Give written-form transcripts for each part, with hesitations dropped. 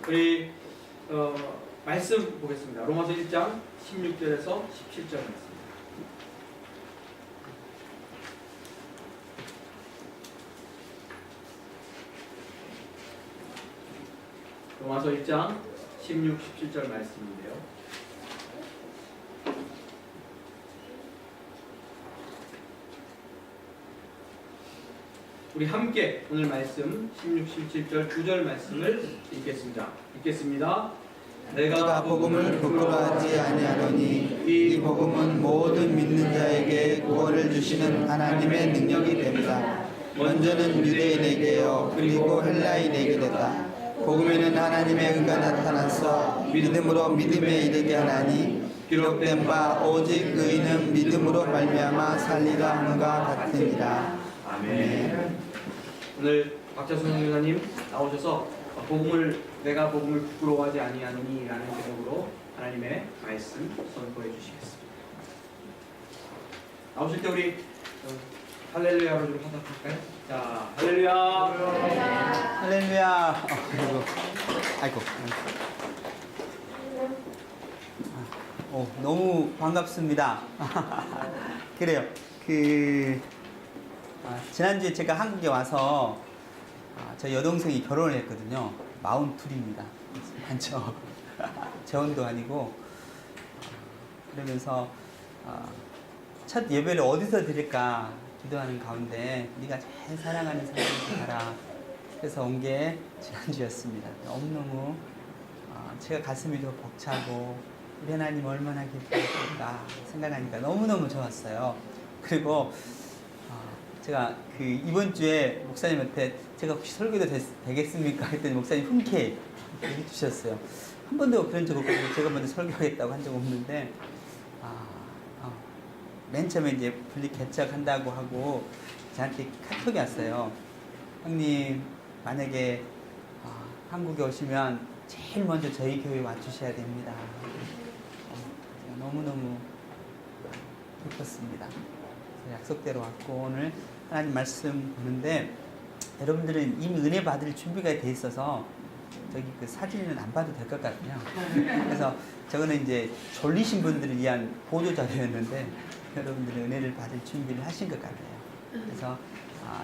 우리 말씀 보겠습니다. 로마서 1장 16절에서 17절 말씀. 로마서 1장 16, 17절 말씀인데요. 우리 함께 오늘 말씀 16, 17절 9절 말씀을 읽겠습니다. 내가 복음을 부끄러워하지 아니하노니 이 복음은 모든 믿는 자에게 구원을 주시는 하나님의 능력이 됩니다. 먼저는 유대인에게요 그리고 헬라인에게 됐다. 복음에는 하나님의 은가 나타나서 믿음으로 믿음에 이르게 하나니 기록된 바 오직 의인은 믿음으로 말미암아 살리라 함과 같으니라. 아멘. 오늘 박자순 선교사님 나오셔서 내가 복음을 부끄러워하지 아니하노니 라는 제목으로 하나님의 말씀 선포해 주시겠습니다. 나오실 때 우리 할렐루야로 좀 화답할까요? 자, 할렐루야. 할렐루야. 아이고. 너무 반갑습니다. 그래요. 지난주에 제가 한국에 와서 저희 여동생이 결혼을 했거든요. 42입니다. 많죠. 재혼도 아니고. 그러면서 첫 예배를 어디서 드릴까 기도하는 가운데 네가 제일 사랑하는 사람을 가라. 그래서 온 게 지난주였습니다. 너무너무 제가 가슴이 더 벅차고 우리 하나님 얼마나 기쁘실까 생각하니까 너무너무 좋았어요. 그리고 제가 이번 주에 목사님한테 제가 혹시 설교도 되겠습니까? 했더니 목사님 흔쾌히 해주셨어요. 한 번도 그런 적 없고 제가 먼저 설교하겠다고 한 적 없는데 맨 처음에 이제 분리 개척한다고 하고 저한테 카톡이 왔어요. 형님 만약에 한국에 오시면 제일 먼저 저희 교회 와주셔야 됩니다. 제가 너무너무 기뻤습니다. 약속대로 왔고 오늘 하나님 말씀 보는데 여러분들은 이미 은혜 받을 준비가 돼 있어서 저기 사진은 안 봐도 될 것 같아요. 그래서 저거는 이제 졸리신 분들을 위한 보조 자료였는데 여러분들은 은혜를 받을 준비를 하신 것 같아요. 그래서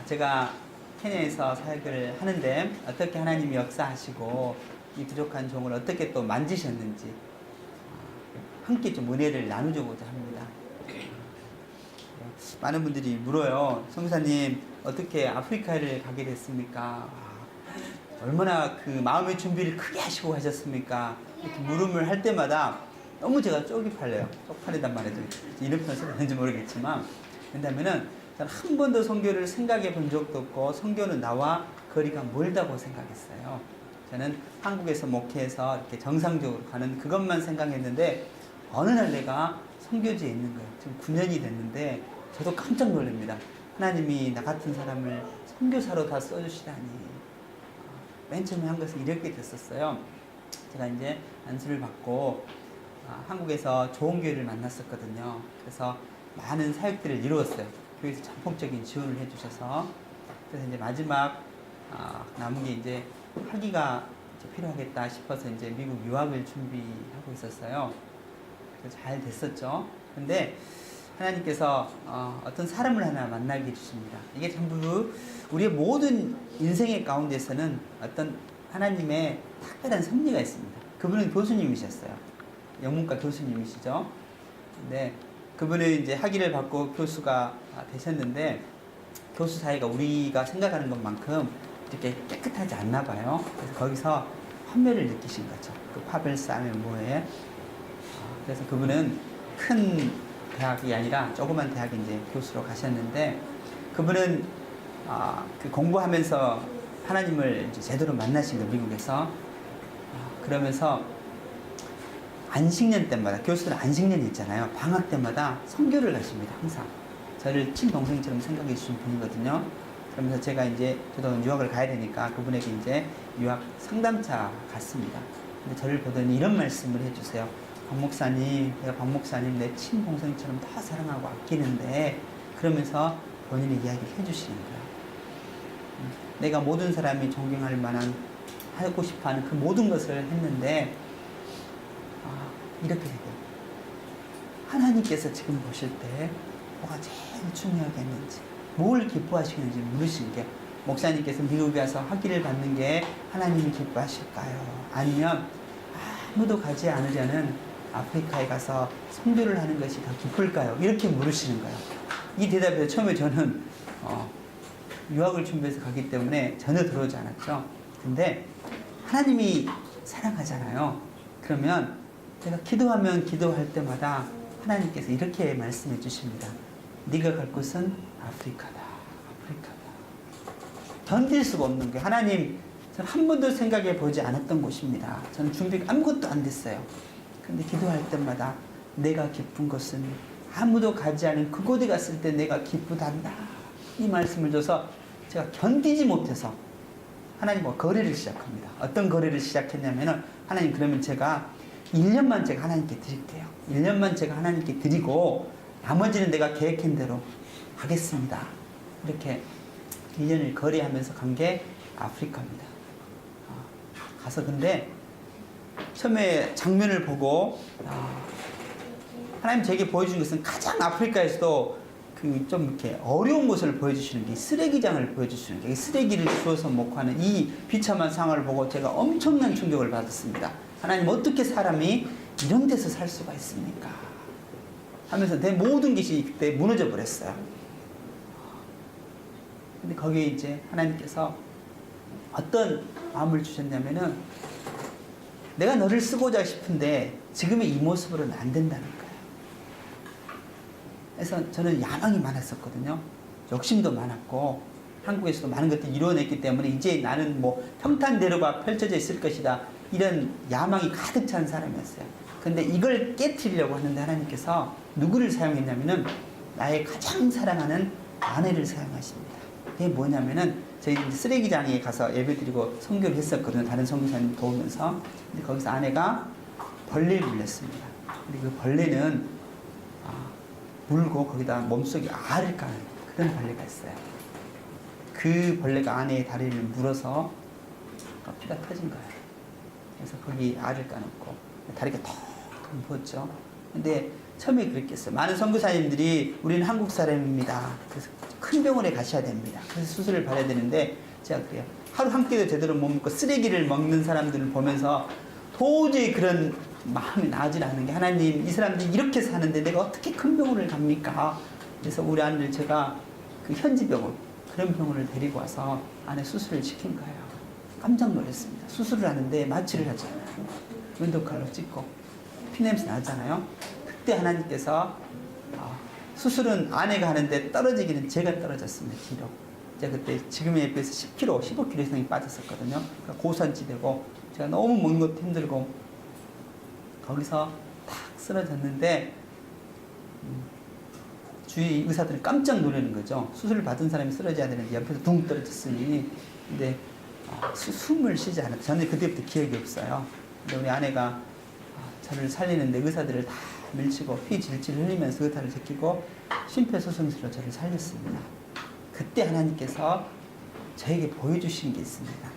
제가 케냐에서 사역을 하는데 어떻게 하나님이 역사하시고 이 부족한 종을 어떻게 또 만지셨는지 함께 좀 은혜를 나누고자 합니다. 많은 분들이 물어요. 성사님 어떻게 아프리카를 가게 됐습니까? 얼마나 마음의 준비를 크게 하시고 가셨습니까? 이렇게 물음을 할 때마다 너무 제가 쪽팔려요. 쪽팔리단 말이죠. 이런 표현 써도 되는지 모르겠지만 왜냐면은 저는 한 번도 선교를 생각해 본 적도 없고 선교는 나와 거리가 멀다고 생각했어요. 저는 한국에서 목회해서 이렇게 정상적으로 가는 그것만 생각했는데 어느 날 내가 선교지에 있는 거예요. 지금 9년이 됐는데 저도 깜짝 놀랍니다. 하나님이 나 같은 사람을 선교사로 다 써주시다니. 맨 처음에 한 것은 이렇게 됐었어요. 제가 이제 안수를 받고 한국에서 좋은 교회를 만났었거든요. 그래서 많은 사역들을 이루었어요. 교회에서 전폭적인 지원을 해주셔서. 그래서 이제 마지막 남은 게 이제 학위가 이제 필요하겠다 싶어서 이제 미국 유학을 준비하고 있었어요. 그래서 잘 됐었죠. 근데 하나님께서 어떤 사람을 하나 만나게 해주십니다. 이게 전부 우리의 모든 인생의 가운데서는 어떤 하나님의 특별한 섭리가 있습니다. 그분은 교수님이셨어요. 영문과 교수님이시죠. 근데 그분은 이제 학위를 받고 교수가 되셨는데 교수 사이가 우리가 생각하는 것만큼 이렇게 깨끗하지 않나 봐요. 그래서 거기서 환멸을 느끼신 거죠. 그 파벨사의 뭐에. 그래서 그분은 큰 대학이 아니라 조그만 대학에 이제 교수로 가셨는데 그분은 공부하면서 하나님을 이제 제대로 만나신 거예요. 미국에서. 그러면서 안식년 때마다 교수들 안식년이 있잖아요. 방학 때마다 선교를 가십니다. 항상. 저를 친동생처럼 생각해 주신 분이거든요. 그러면서 제가 이제 저도 유학을 가야 되니까 그분에게 이제 유학 상담차 갔습니다. 근데 저를 보더니 이런 말씀을 해주세요. 박 목사님, 내가 박 목사님 내 친동생처럼 다 사랑하고 아끼는데 그러면서 본인의 이야기를 해주시는 거예요. 내가 모든 사람이 존경할 만한 하고 싶어하는 그 모든 것을 했는데 이렇게 되고 하나님께서 지금 보실 때 뭐가 제일 중요하겠는지 뭘 기뻐하시는지 물으신 게 목사님께서 미국에 와서 학위를 받는 게 하나님이 기뻐하실까요? 아니면 아무도 가지 않으려는 아프리카에 가서 선교를 하는 것이 더 기쁠까요? 이렇게 물으시는 거예요. 이 대답에 처음에 저는 유학을 준비해서 가기 때문에 전혀 들어오지 않았죠. 근데 하나님이 사랑하잖아요. 그러면 제가 기도하면 기도할 때마다 하나님께서 이렇게 말씀해 주십니다. 네가 갈 곳은 아프리카다. 아프리카다. 견딜 수가 없는 게 하나님 저는 한 번도 생각해 보지 않았던 곳입니다. 저는 준비가 아무것도 안 됐어요. 근데 기도할 때마다 내가 기쁜 것은 아무도 가지 않은 그곳에 갔을 때 내가 기쁘단다. 이 말씀을 줘서 제가 견디지 못해서 하나님과 거래를 시작합니다. 어떤 거래를 시작했냐면은 하나님 그러면 제가 1년만 제가 하나님께 드릴게요. 1년만 제가 하나님께 드리고 나머지는 내가 계획한 대로 하겠습니다. 이렇게 1년을 거래하면서 간 게 아프리카입니다. 가서 근데 처음에 장면을 보고 하나님 제게 보여준 것은 가장 아프리카에서도 그 좀 이렇게 어려운 것을 보여주시는 게 쓰레기장을 보여주시는 게 쓰레기를 주워서 먹고 하는 이 비참한 상황을 보고 제가 엄청난 충격을 받았습니다. 하나님 어떻게 사람이 이런 데서 살 수가 있습니까? 하면서 내 모든 것이 그때 무너져 버렸어요. 근데 거기에 이제 하나님께서 어떤 마음을 주셨냐면은 내가 너를 쓰고자 싶은데 지금의 이 모습으로는 안 된다는 거예요. 그래서 저는 야망이 많았었거든요. 욕심도 많았고 한국에서도 많은 것들을 이루어냈기 때문에 이제 나는 뭐 평탄대로가 펼쳐져 있을 것이다. 이런 야망이 가득 찬 사람이었어요. 근데 이걸 깨트리려고 하는데 하나님께서 누구를 사용했냐면은 나의 가장 사랑하는 아내를 사용하십니다. 그게 뭐냐면은 저희 쓰레기장에 가서 예배드리고 선교를 했었거든요. 다른 선교사님 도우면서. 근데 거기서 아내가 벌레를 물렸습니다. 근데 그 벌레는 물고 거기다 몸속에 알을 까는 그런 벌레가 있어요. 그 벌레가 아내의 다리를 물어서 피가 터진 거예요. 그래서 거기 알을 까놓고 다리가 텅 부었죠. 근데 처음에 그랬겠어요. 많은 선교사님들이 우리는 한국 사람입니다. 그래서 큰 병원에 가셔야 됩니다. 그래서 수술을 받아야 되는데 제가 그래요. 하루 한 끼도 제대로 못 먹고 쓰레기를 먹는 사람들을 보면서 도저히 그런 마음이 나질 않은 게 하나님 이 사람들이 이렇게 사는데 내가 어떻게 큰 병원을 갑니까? 그래서 우리 아내를 제가 그 현지 병원 그런 병원을 데리고 와서 아내 수술을 시킨 거예요. 깜짝 놀랐습니다. 수술을 하는데 마취를 하잖아요. 윈도칼로 찍고 피냄새 나잖아요. 그때 하나님께서 수술은 아내가 하는데 떨어지기는 제가 떨어졌습니다. 뒤로. 제가 그때 지금에 비해서 10kg, 15kg 이상이 빠졌었거든요. 그러니까 고산지대고 제가 너무 먹는 것도 힘들고 거기서 탁 쓰러졌는데 주위 의사들이 깜짝 놀라는 거죠. 수술을 받은 사람이 쓰러져야 되는데 옆에서 둥 떨어졌으니 근데 숨을 쉬지 않았어요. 저는 그때부터 기억이 없어요. 근데 우리 아내가 저를 살리는데 의사들을 다 밀치고 피 질질 흘리면서 의사를 제끼고 심폐소생술로 저를 살렸습니다. 그때 하나님께서 저에게 보여주신 게 있습니다.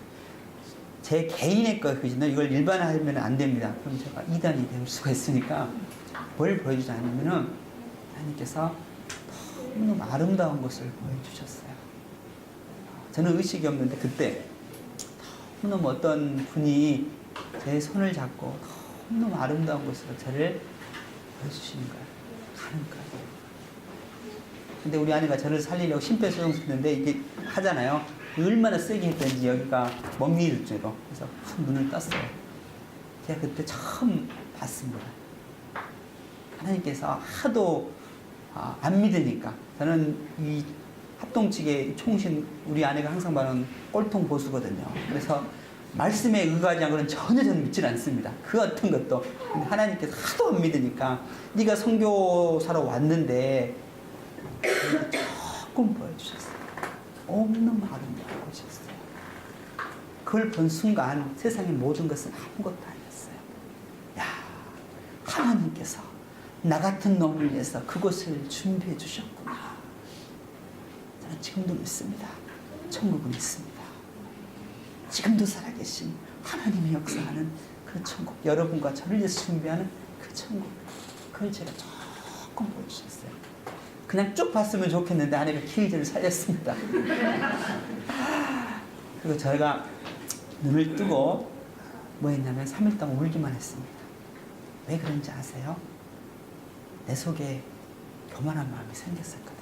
제 개인의 것이지만 이걸 일반화하면 안 됩니다. 그럼 제가 이단이 될 수가 있으니까 뭘 보여주지 않으면은 하나님께서 너무 아름다운 것을 보여주셨어요. 저는 의식이 없는데 그때 너무 어떤 분이 제 손을 잡고 너무 아름다운 것으로 저를 보여주시는 거예요. 가는 거예요. 근데 우리 아내가 저를 살리려고 심폐소생술 했는데 이게 하잖아요. 얼마나 세게 했던지 여기가 멍이를 쬐고 그래서 눈을 떴어요. 제가 그때 처음 봤습니다. 하나님께서 하도 안 믿으니까 저는 이 합동측의 총신 우리 아내가 항상 말하는 꼴통 보수거든요. 그래서 말씀에 의거하지 않고는 전혀 저는 믿질 않습니다. 그 어떤 것도. 근데 하나님께서 하도 안 믿으니까 네가 선교사로 왔는데 조금 보여주셨어요. 너무 아름다운 곳이었어요. 그걸 본 순간 세상의 모든 것은 아무것도 아니었어요. 야, 하나님께서 나 같은 놈을 위해서 그곳을 준비해 주셨구나. 저는 지금도 믿습니다. 천국은 있습니다. 지금도 살아계신 하나님의 역사하는 그 천국, 여러분과 저를 위해서 준비하는 그 천국, 그걸 제가 조금 보여주셨어요. 그냥 쭉 봤으면 좋겠는데 아내가 기회를 살렸습니다. 그리고 저희가 눈을 뜨고 뭐 했냐면 3일 동안 울기만 했습니다. 왜 그런지 아세요? 내 속에 교만한 마음이 생겼었거든요.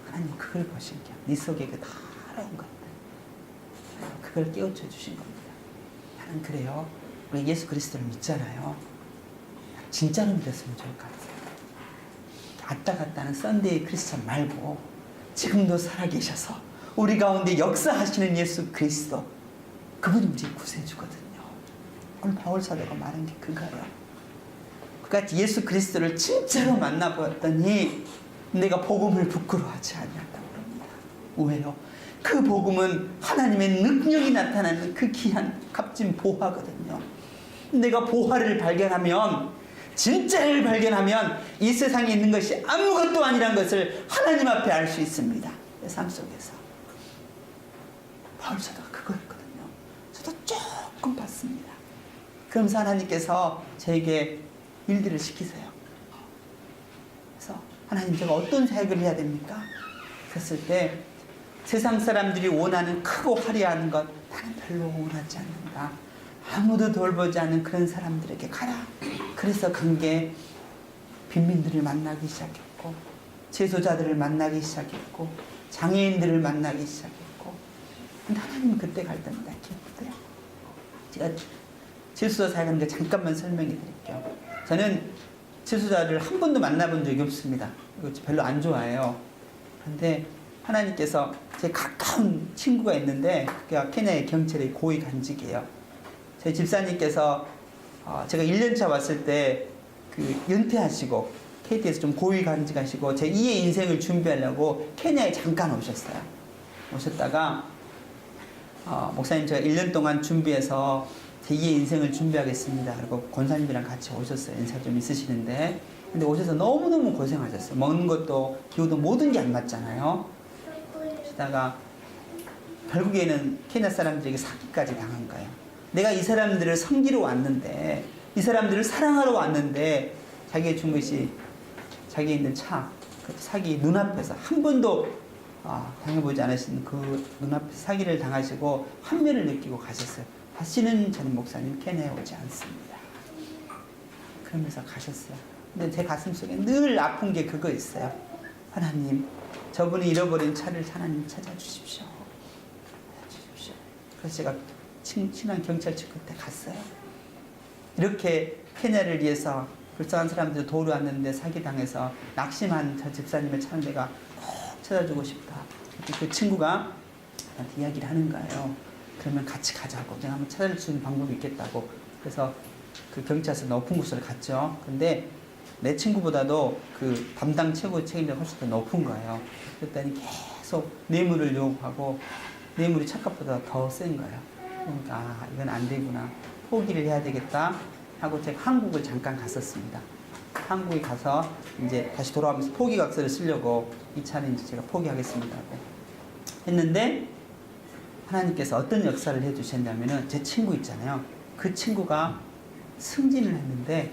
하나님 그걸 보신 게 네 속에 그 더러운 것들, 그걸 깨우쳐 주신 겁니다. 나는 그래요. 우리 예수 그리스도를 믿잖아요. 진짜로 믿었으면 좋을 것 같아요. 왔다 갔다 하는 썬데이 크리스찬 말고 지금도 살아계셔서 우리 가운데 역사하시는 예수 그리스도, 그분이 우리 구세주거든요. 오늘 바울 사도가 말한 게 그거예요. 그같이 예수 그리스도를 진짜로 만나보았더니 내가 복음을 부끄러워하지 아니한다고 그럽니다. 왜요? 그 복음은 하나님의 능력이 나타나는 그 귀한 값진 보화거든요. 내가 보화를 발견하면, 진짜를 발견하면 이 세상에 있는 것이 아무것도 아니란 것을 하나님 앞에 알 수 있습니다. 내 삶 속에서. 바울 사도가 그거였거든요. 저도 조금 봤습니다. 그러면서 하나님께서 저에게 일들을 시키세요. 그래서 하나님, 제가 어떤 사역을 해야 됩니까? 그랬을 때 세상 사람들이 원하는 크고 화려한 것 나는 별로 원하지 않는다. 아무도 돌보지 않는 그런 사람들에게 가라. 그래서 간 게 빈민들을 만나기 시작했고, 재소자들을 만나기 시작했고, 장애인들을 만나기 시작했고. 근데 하나님은 그때 갈 때마다 기쁘대요. 제가 재소자 사역하는데 잠깐만 설명해 드릴게요. 저는 재소자를 한 번도 만나본 적이 없습니다. 이거 별로 안 좋아해요. 그런데 하나님께서 제 가까운 친구가 있는데, 그가 케냐의 경찰의 고위 간직이에요. 저희 집사님께서 제가 1년차 왔을 때 그 은퇴하시고 KT에서 좀 고위 간직하시고 제 2의 인생을 준비하려고 케냐에 잠깐 오셨어요. 오셨다가 목사님, 제가 1년 동안 준비해서 제 2의 인생을 준비하겠습니다. 그리고 권사님이랑 같이 오셨어요. 인사 좀 있으시는데. 근데 오셔서 너무너무 고생하셨어요. 먹는 것도 기후도 모든 게 안 맞잖아요. 그러다가 결국에는 케냐 사람들에게 사기까지 당한 거예요. 내가 이 사람들을 섬기러 왔는데, 이 사람들을 사랑하러 왔는데, 자기가 준 것이 자기에 있는 차, 그 사기 눈앞에서 한 번도 당해보지 않으신 그 눈앞에서 사기를 당하시고 환멸을 느끼고 가셨어요. 다시는 저는 목사님 케냐에 오지 않습니다. 그러면서 가셨어요. 근데 제 가슴 속에 늘 아픈 게 그거 있어요. 하나님, 저분이 잃어버린 차를 하나님 찾아주십시오. 찾아주십시오. 그래서 제가 친한 경찰청 그때 갔어요. 이렇게 케냐를 위해서 불쌍한 사람들 도우러 왔는데 사기당해서 낙심한 저 집사님의 차는 내가 꼭 찾아주고 싶다. 그 친구가 나한테 이야기를 하는 거예요. 그러면 같이 가자고. 내가 한번 찾아줄 수 있는 방법이 있겠다고. 그래서 그 경찰서 높은 곳을 갔죠. 근데 내 친구보다도 그 담당 최고 책임자가 훨씬 더 높은 거예요. 그랬더니 계속 뇌물을 요구하고 뇌물이 차값보다 더 센 거예요. 그러니까 이건 안 되구나. 포기를 해야 되겠다 하고 제가 한국을 잠깐 갔었습니다. 한국에 가서 이제 다시 돌아오면서 포기각서를 쓰려고 이 차는 이제 제가 포기하겠습니다 하고 했는데, 하나님께서 어떤 역사를 해주셨냐면은 제 친구 있잖아요. 그 친구가 승진을 했는데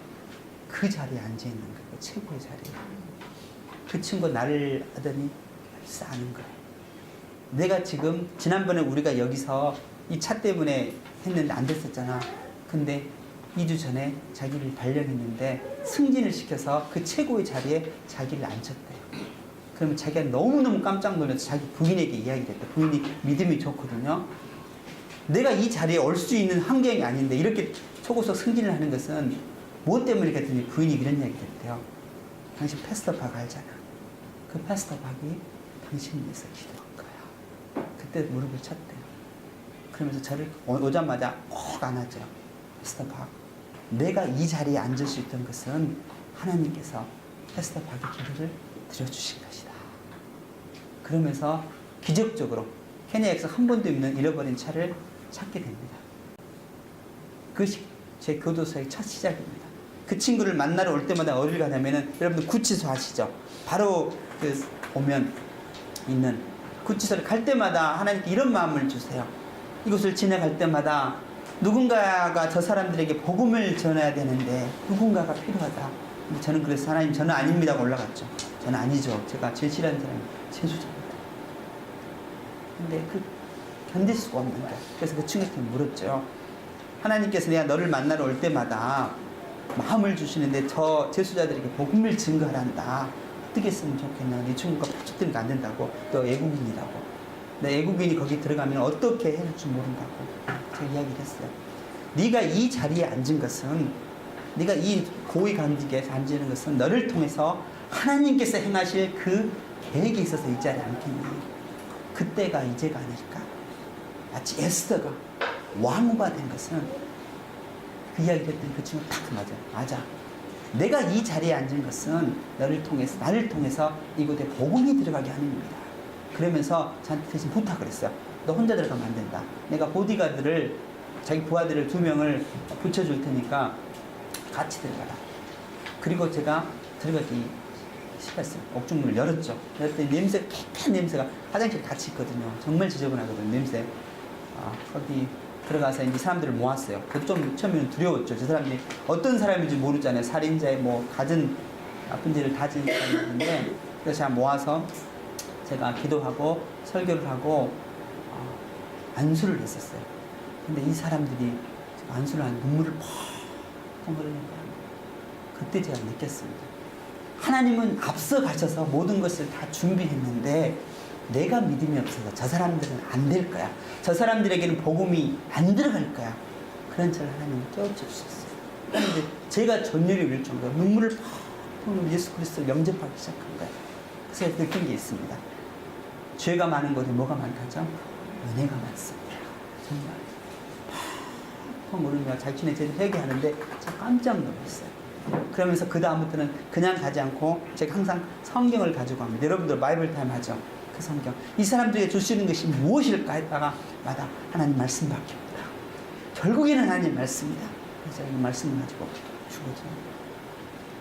그 자리에 앉아 있는 거예요. 그 최고의 자리에. 그 친구가 나를 하더니 벌써 아는 거예요. 내가 지금 지난번에 우리가 여기서 이 차 때문에 했는데 안 됐었잖아. 근데 2주 전에 자기를 발령했는데 승진을 시켜서 그 최고의 자리에 자기를 앉혔대요. 그러면 자기가 너무너무 깜짝 놀라서 자기 부인에게 이야기를 했대. 부인이 믿음이 좋거든요. 내가 이 자리에 올 수 있는 환경이 아닌데 이렇게 초고속 승진을 하는 것은 뭐 때문에 그랬더니 부인이 이런 이야기를 했대요. 당신 패스터 박 알잖아. 그 패스터 박이 당신을 위해서 기도한 거야. 그때 무릎을 쳤대요. 그러면서 저를 오자마자 꼭 안아줘. 패스터 박, 내가 이 자리에 앉을 수 있던 것은 하나님께서 패스터 박의 기도를 들어주신 것이다. 그러면서 기적적으로 케냐에서 한 번도 없는 잃어버린 차를 찾게 됩니다. 그것이 제 교도소의 첫 시작입니다. 그 친구를 만나러 올 때마다 어딜 가냐면은, 여러분들 구치소 아시죠? 바로 그 보면 있는 구치소를 갈 때마다 하나님께 이런 마음을 주세요. 이곳을 지나갈 때마다 누군가가 저 사람들에게 복음을 전해야 되는데 누군가가 필요하다. 근데 저는 그래서 하나님 저는 아닙니다가 올라갔죠. 저는 아니죠. 제가 제일 싫어하는 사람이 제수자입니다. 근데 그 견딜 수가 없는 거예요. 그래서 그 친구한테 물었죠. 하나님께서 내가 너를 만나러 올 때마다 마음을 주시는데 저 제수자들에게 복음을 증거하란다. 어떻게 했으면 좋겠냐. 네 친구가 파죽되니까 안 된다고. 너 애국인이라고. 너 애국인이 거기 들어가면 어떻게 해야 할 줄 모른다고. 제가 이야기를 했어요. 네가 이 자리에 앉은 것은 네가 이 고위 관직에 앉는 것은 너를 통해서 하나님께서 행하실 그 계획이 있어서 이 자리에 앉겠니. 그때가 이제가 아닐까. 마치 에스더가 왕후가 된 것은 그 이야기를 했더니 그 친구 딱 맞아요. 맞아. 내가 이 자리에 앉은 것은 너를 통해서 나를 통해서 이곳에 복음이 들어가게 하는 겁니다. 그러면서 저한테 대신 부탁을 했어요. 너 혼자 들어가면 안 된다. 내가 보디가드를 자기 부하들을 2명을 붙여줄 테니까 같이 들어가라. 그리고 제가 들어가기 싫었어요. 옥중문을 열었죠. 열었더니 냄새, 깨끗한 냄새가 화장실 같이 있거든요. 정말 지저분하거든요. 냄새. 거기 들어가서 이제 사람들을 모았어요. 그것도 좀 처음에는 두려웠죠. 저 사람들이 어떤 사람인지 모르잖아요. 살인자의 뭐 갖은 나쁜 죄를 다 지은 사람인데 그래서 제가 모아서 제가 기도하고 설교를 하고 안수를 했었어요. 근데 이 사람들이 안수를 한 눈물을 펑펑 흐르는 거예요. 그때 제가 느꼈습니다. 하나님은 앞서 가셔서 모든 것을 다 준비했는데 내가 믿음이 없어서 저 사람들은 안 될 거야. 저 사람들에게는 복음이 안 들어갈 거야. 그런 저를 하나님은 깨우쳐 주셨어요. 그런데 제가 전율이 올 정도로 눈물을 펑펑 예수 그리스도를 영접하기 시작한 거예요. 그래서 느낀 게 있습니다. 죄가 많은 곳에 뭐가 많다죠? 은혜가 많습니다. 정말 펑펑 오르며 자신의 죄를 회개하는데 제가 깜짝 놀랐어요. 그러면서 그 다음부터는 그냥 가지 않고 제가 항상 성경을 가지고 갑니다. 여러분들 바이블 타임 하죠. 그 성경. 이 사람들에게 주시는 것이 무엇일까 했다가 마다 하나님 말씀밖에 없다. 결국에는 하나님 말씀이다. 그래서 이 말씀을 가지고 주거든요.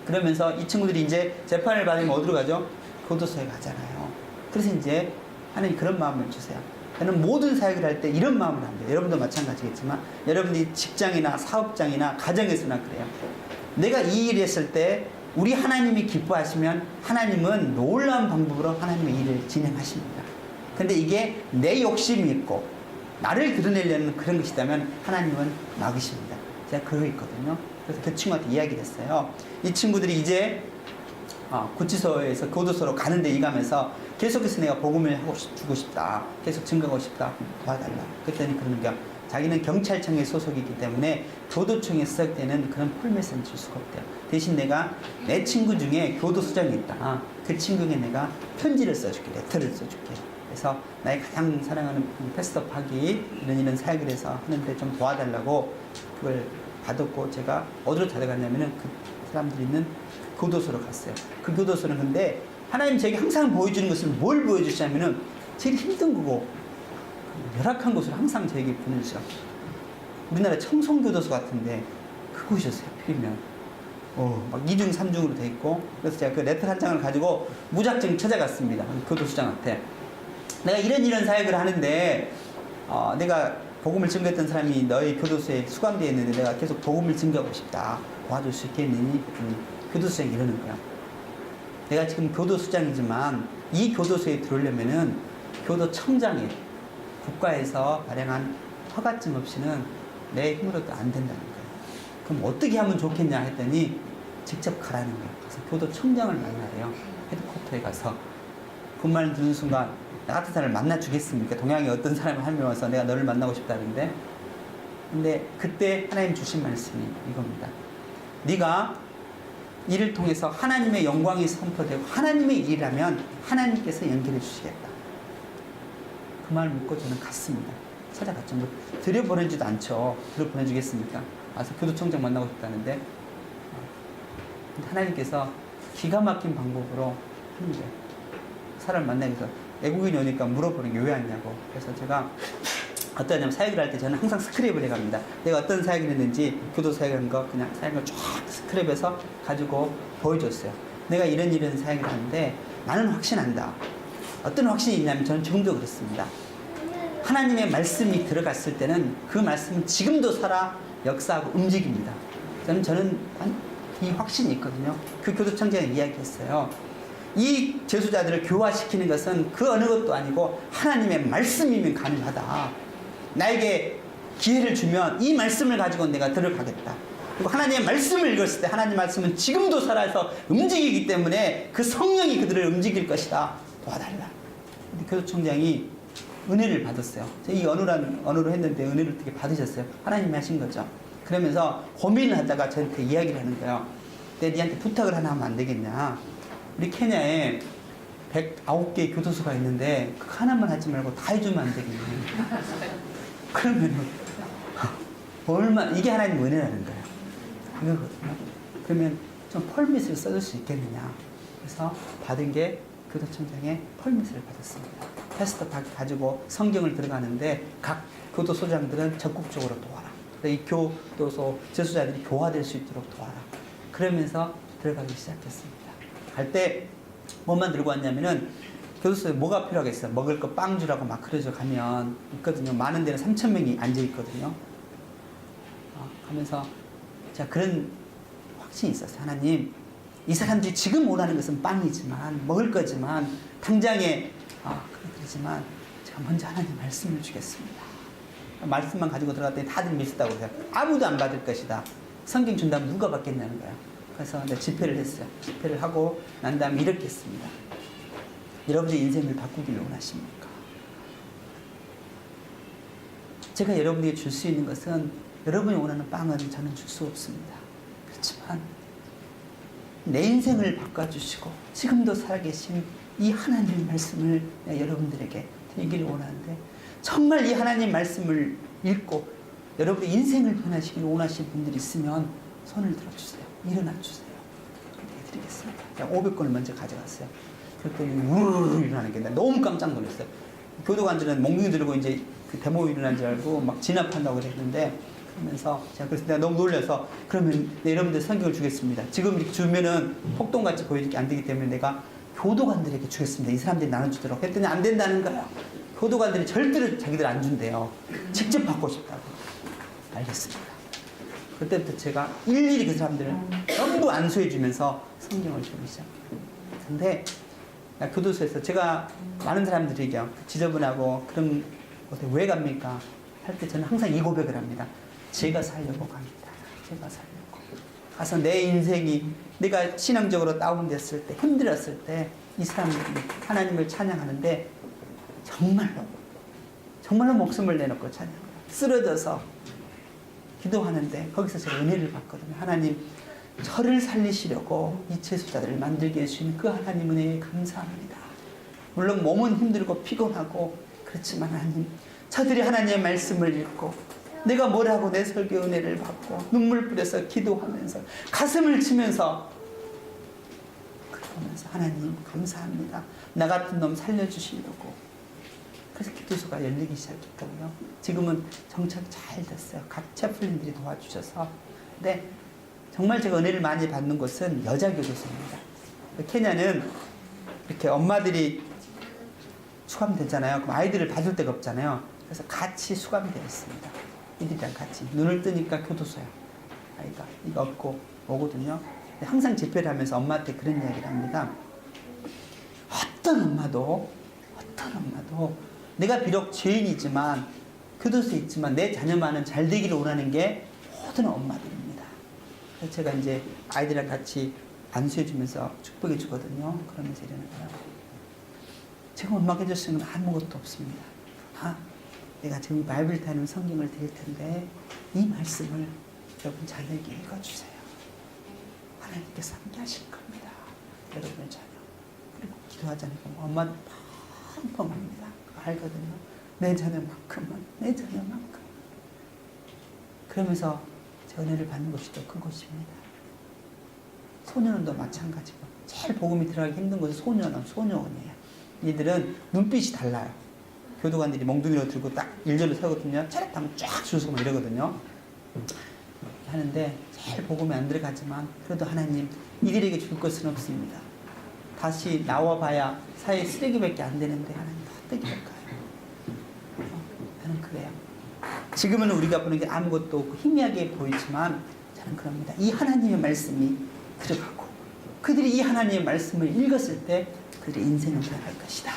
그러면서 이 친구들이 이제 재판을 받으면 어디로 가죠? 교도소에 가잖아요. 그래서 이제 하나님 그런 마음을 주세요. 저는 모든 사역을 할 때 이런 마음을 합니다. 여러분도 마찬가지겠지만 여러분들이 직장이나 사업장이나 가정에서나 그래요. 내가 이 일을 했을 때 우리 하나님이 기뻐하시면 하나님은 놀라운 방법으로 하나님의 일을 진행하십니다. 근데 이게 내 욕심이 있고 나를 드러내려는 그런 것이라면 하나님은 막으십니다. 제가 그러고 있거든요. 그래서 그 친구한테 이야기를 했어요. 이 친구들이 이제 구치소에서 교도소로 가는데 이가면서 계속해서 내가 복음을 주고 싶다. 계속 증거하고 싶다. 도와달라. 그랬더니 그러는 게 자기는 경찰청에 소속이기 때문에 교도청에 수색되는 그런 폴맷은 줄 수가 없대요. 대신 내가 내 친구 중에 교도소장이 있다. 그 친구에게 내가 편지를 써줄게. 레터를 써줄게. 그래서 나의 가장 사랑하는 패스터 박이 이런 사역을 해서 하는데 좀 도와달라고 그걸 받았고 제가 어디로 찾아갔냐면은 그 사람들이 있는 교도소로 갔어요. 그 교도소는 근데 하나님 제게 항상 보여주는 것을 뭘 보여주시냐면은 제일 힘든 거고 열악한 곳을 항상 저에게 보내주셔. 우리나라 청송교도소 같은데 그곳이었어요. 필이면 막 2중 3중으로 돼 있고 그래서 제가 그 레터 한 장을 가지고 무작정 찾아갔습니다. 교도소장한테 내가 이런 사역을 하는데 내가 복음을 증거했던 사람이 너희 교도소에 수감되어 있는데 내가 계속 복음을 증거하고 싶다. 도와줄 수 있겠느니? 교도소장이 이러는 거야. 내가 지금 교도소장이지만 이 교도소에 들어오려면은 교도청장에 국가에서 발행한 허가증 없이는 내 힘으로도 안 된다는 거예요. 그럼 어떻게 하면 좋겠냐 했더니 직접 가라는 거예요. 그래서 교도청장을 만나래요. 헤드쿼터에 가서 그 말 듣는 순간 나 같은 사람을 만나 주겠습니까? 동양의 어떤 사람이 한 명 와서 내가 너를 만나고 싶다는데 근데 그때 하나님 주신 말씀이 이겁니다. 네가 이를 통해서 하나님의 영광이 선포되고 하나님의 일이라면 하나님께서 연결해 주시겠다. 그 말을 묻고 저는 갔습니다. 찾아갔죠. 뭐 들여보내지도 않죠. 들여보내주겠습니까? 와서 교도청장 만나고 싶다는데 근데 하나님께서 기가 막힌 방법으로 하는 거예요. 사람을 만나면서 외국인이 오니까 물어보는 게 왜 왔냐고. 그래서 제가 어떠냐면 사역을 할 때 저는 항상 스크랩을 해갑니다. 내가 어떤 사역을 했는지 교도 사역을 한 거 그냥 사역을 쫙 스크랩해서 가지고 보여줬어요. 내가 이런 사역을 하는데 나는 확신한다. 어떤 확신이 있냐면 저는 지금도 그렇습니다. 하나님의 말씀이 들어갔을 때는 그 말씀은 지금도 살아 역사하고 움직입니다. 저는 이 확신이 있거든요. 그 교도청장이 이야기했어요. 이 재수자들을 교화시키는 것은 그 어느 것도 아니고 하나님의 말씀이면 가능하다. 나에게 기회를 주면 이 말씀을 가지고 내가 들어가겠다. 그리고 하나님의 말씀을 읽었을 때 하나님의 말씀은 지금도 살아서 움직이기 때문에 그 성령이 그들을 움직일 것이다. 도와달라. 근데 교도청장이 은혜를 받았어요. 이 언어로 했는데 은혜를 어떻게 받으셨어요? 하나님이 하신 거죠. 그러면서 고민을 하다가 저한테 이야기를 하는 거예요. 내가 니한테 부탁을 하나 하면 안 되겠냐. 우리 케냐에 109개의 교도소가 있는데 그 하나만 하지 말고 다 해주면 안 되겠냐. 그러면 이게 하나님 은혜라는 거예요. 이거거든요. 그러면 좀 펄밋을 써줄 수 있겠느냐. 그래서 받은 게 교도청장의 펄밋을 받았습니다. 패스터 가지고 성경을 들어가는데 각 교도소장들은 적극적으로 도와라. 이 교도소 재수자들이 교화될 수 있도록 도와라. 그러면서 들어가기 시작했습니다. 갈 때 뭐만 들고 왔냐면은 교도소에 뭐가 필요하겠어요? 먹을 거 빵 주라고 막 그러죠. 가면 있거든요. 많은 데는 3,000명이 앉아 있거든요. 가면서 자 그런 확신이 있었어요. 하나님, 이 사람들이 지금 원하는 것은 빵이지만 먹을 거지만 당장에 그러지만 제가 먼저 하나님 말씀을 주겠습니다. 말씀만 가지고 들어갔더니 다들 믿었다고 해요. 아무도 안 받을 것이다. 성경 준다면 누가 받겠냐는 거예요. 그래서 내가 집회를 했어요. 집회를 하고 난 다음에 이렇게 했습니다. 여러분의 인생을 바꾸기를 원하십니까? 제가 여러분에게 줄 수 있는 것은 여러분이 원하는 빵은 저는 줄 수 없습니다. 그렇지만 내 인생을 바꿔주시고 지금도 살아계신 이 하나님의 말씀을 여러분들에게 드리기를 원하는데 정말 이 하나님 말씀을 읽고 여러분의 인생을 변화시키길 원하시는 분들이 있으면 손을 들어주세요. 일어나주세요. 그렇게 드리겠습니다. 500권을 먼저 가져갔어요. 그랬더니 우르르 일어나는 게 너무 깜짝 놀랐어요. 교도관들은 몽둥이 들고 이제 그 데모 일어난 줄 알고 막 진압한다고 그랬는데 그러면서 제가 그래서 내가 너무 놀라서 그러면 여러분들 성경을 주겠습니다. 지금 이렇게 주면은 폭동같이 보이게 안 되기 때문에 내가 교도관들에게 주겠습니다. 이 사람들이 나눠주도록 했더니 안 된다는 거예요. 교도관들이 절대로 자기들 안 준대요. 직접 받고 싶다고. 알겠습니다. 그때부터 제가 일일이 그 사람들을 전부 안수해주면서 성경을 주기 시작해요. 근데 교도소에서 제가 많은 사람들에게 지저분하고 그런 곳에 왜 갑니까? 할 때 저는 항상 이 고백을 합니다. 제가 살려고 갑니다. 제가 살려고. 가서 내 인생이 내가 신앙적으로 다운됐을 때 힘들었을 때 이 사람들이 하나님을 찬양하는데 정말로 목숨을 내놓고 찬양해요. 쓰러져서 기도하는데 거기서 제가 은혜를 받거든요. 하나님 저를 살리시려고 이 재수자들을 만들게 해주신 그 하나님 은혜에 감사합니다. 물론 몸은 힘들고 피곤하고 그렇지만 하나님 저들이 하나님의 말씀을 읽고 내가 뭘 하고 내 설교 은혜를 받고 눈물 뿌려서 기도하면서 가슴을 치면서 그러면서 하나님 감사합니다. 나 같은 놈 살려주시려고. 그래서 기도소가 열리기 시작했거든요. 지금은 정착 잘 됐어요. 각 채플린들이 도와주셔서. 근데 정말 제가 은혜를 많이 받는 곳은 여자 교도소입니다. 케냐는 이렇게 엄마들이 수감되잖아요. 그럼 아이들을 봐줄 데가 없잖아요. 그래서 같이 수감이 되어 있습니다. 이들이랑 같이. 눈을 뜨니까 교도소야. 아이가. 이거 없고 오거든요. 항상 집회를 하면서 엄마한테 그런 이야기를 합니다. 어떤 엄마도 내가 비록 죄인이지만 교도소에 있지만 내 자녀만은 잘 되기를 원하는 게 모든 엄마들입니다. 그래서 제가 이제 아이들이랑 같이 안수해주면서 축복해 주거든요. 그러면서 이러는 거예요. 제가 엄마가 해줄 수 있는 건 아무것도 없습니다. 내가 지금 바이블 타는 성경을 드릴 텐데 이 말씀을 여러분 자녀에게 읽어주세요. 하나님께서 함께 하실 겁니다. 여러분의 자녀. 그리고 기도하자니까 엄마는 펑펑합니다. 알거든요. 내 자녀만큼은. 그러면서 제 은혜를 받는 것이 더 큰 것입니다. 소년원도 마찬가지고 제일 복음이 들어가기 힘든 것은 소녀원이에요. 이들은 눈빛이 달라요. 교도관들이 몽둥이로 들고 딱 일절로 세거든요. 차렷하면 쫙 줄 서고 이러거든요. 하는데 제일 복음이 안 들어가지만 그래도 하나님 이들에게 줄 것은 없습니다. 다시 나와봐야 사회 쓰레기밖에 안 되는데 하나님 어떻게 할까요? 저는 그래요. 지금은 우리가 보는 게 아무것도 없고 희미하게 보이지만 저는 그럽니다. 이 하나님의 말씀이 들어가고 그들이 이 하나님의 말씀을 읽었을 때 그들의 인생은 변할 것이다.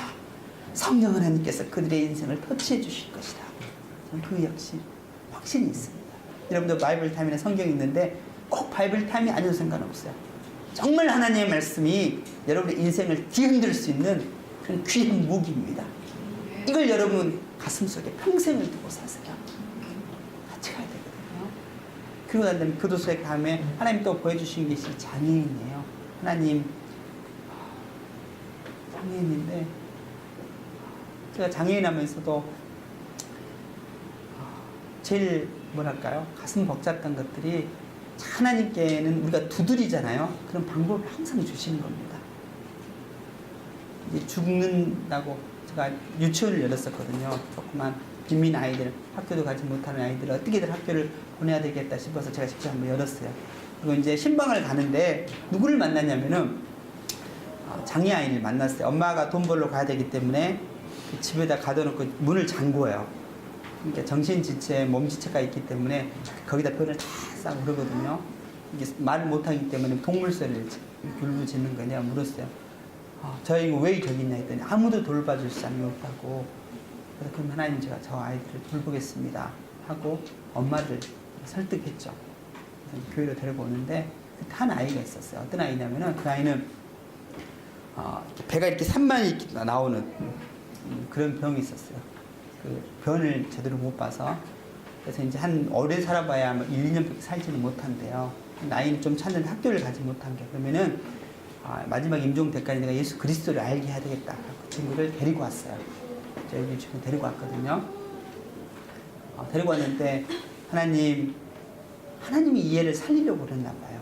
성령 하나님께서 그들의 인생을 터치해 주실 것이다. 저는 그 역시 확신이 있습니다. 여러분도 바이블 타임이나 성경이 있는데 꼭 바이블 타임이 아니어도 상관없어요. 정말 하나님의 말씀이 여러분의 인생을 뒤흔들 수 있는 그런 귀한 무기입니다. 이걸 여러분 가슴속에 평생을 두고 사세요. 같이 가야 되거든요. 그리고 난 다음에 교도소에 가면 하나님 또 보여주신 것이 장애인이에요. 하나님 장애인인데 제가 장애인 하면서도 제일 뭐랄까요? 가슴 벅찼던 것들이 하나님께는 우리가 두드리잖아요. 그런 방법을 항상 주시는 겁니다. 이제 죽는다고 제가 유치원을 열었었거든요. 조그만 빈민 아이들, 학교도 가지 못하는 아이들 어떻게든 학교를 보내야 되겠다 싶어서 제가 직접 한번 열었어요. 그리고 이제 신방을 가는데 누구를 만났냐면은 장애 아이를 만났어요. 엄마가 돈 벌러 가야 되기 때문에 그 집에다 가둬놓고 문을 잠궈요. 그러니까 정신지체, 몸지체가 있기 때문에 거기다 뼈를 다 싸고 그러거든요. 이게 말을 못하기 때문에 동물소리를 불부짖는 거냐 물었어요. 저희 이거 왜 저기 있냐 했더니 아무도 돌봐줄 사람이 없다고. 그래서 그럼 하나님 제가 저 아이들을 돌보겠습니다 하고 엄마를 설득했죠. 그래서 교회로 데리고 오는데 한 아이가 있었어요. 어떤 아이냐면은 그 아이는 배가 이렇게 산만이 이렇게 나오는 그런 병이 있었어요. 그 변을 제대로 못 봐서 그래서 이제 한 오래 살아봐야 1, 2년밖에 살지는 못한대요. 나이는 좀 찼는데 학교를 가지 못한 게 그러면은 마지막 임종 때까지 내가 예수 그리스도를 알게 해야 되겠다. 그 친구를 데리고 왔어요. 저희 유치원 데리고 왔거든요. 데리고 왔는데 하나님이 이 애를 살리려고 그랬나 봐요.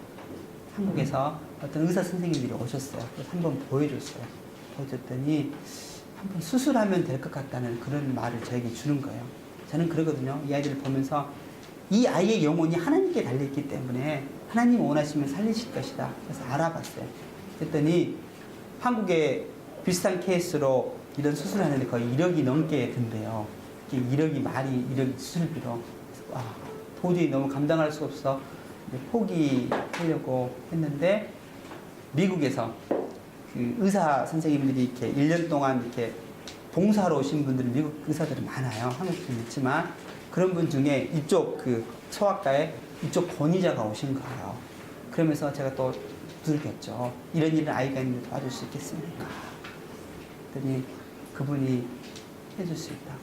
한국에서 어떤 의사 선생님들이 오셨어요. 그래서 한번 보여줬어요. 보여줬더니 한번 수술하면 될 것 같다는 그런 말을 저에게 주는 거예요. 저는 그러거든요. 이 아이들을 보면서 이 아이의 영혼이 하나님께 달려있기 때문에 하나님 원하시면 살리실 것이다. 그래서 알아봤어요. 그랬더니 한국에 비슷한 케이스로 이런 수술하는데 거의 1억이 넘게 든대요. 1억이 수술비로. 도저히 너무 감당할 수 없어 포기하려고 했는데 미국에서 그 의사 선생님들이 이렇게 1년 동안 이렇게 봉사하러 오신 분들은 미국 의사들은 많아요. 한국도 있지만 그런 분 중에 이쪽 그 소아과에 이쪽 권위자가 오신 거예요. 그러면서 제가 또 두들겼죠. 이런 일은 아이가 있는데 도와줄 수 있겠습니까? 그랬더니 그분이 해줄 수 있다고.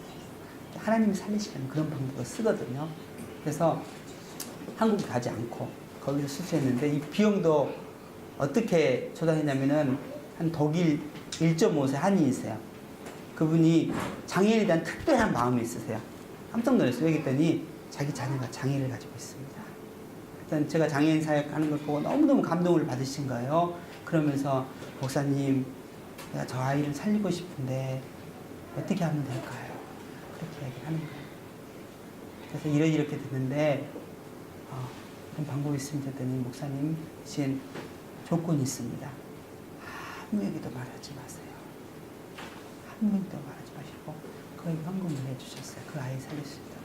하나님이 살리시려면 그런 방법을 쓰거든요. 그래서 한국에 가지 않고 거기서 수술했는데 이 비용도 어떻게 조달했냐면은 한 독일 1.5세 한인이세요. 그분이 장애인에 대한 특별한 마음이 있으세요. 깜짝 놀랐어요. 왜 그랬더니 자기 자녀가 장애를 가지고 있습니다. 일단 제가 장애인 사역하는 걸 보고 너무너무 감동을 받으신 거예요. 그러면서 목사님, 내가 저 아이를 살리고 싶은데 어떻게 하면 될까요? 그렇게 얘기를 하는 거예요. 그래서 이렇게 됐는데 그런 방법이 있으면 했더니 목사님 대신 조건이 있습니다. 아무에게도 말하지 마세요. 아무에게도 말하지 마시고 거의 헌금을 해주셨어요. 그 아이 살릴 수 있도록.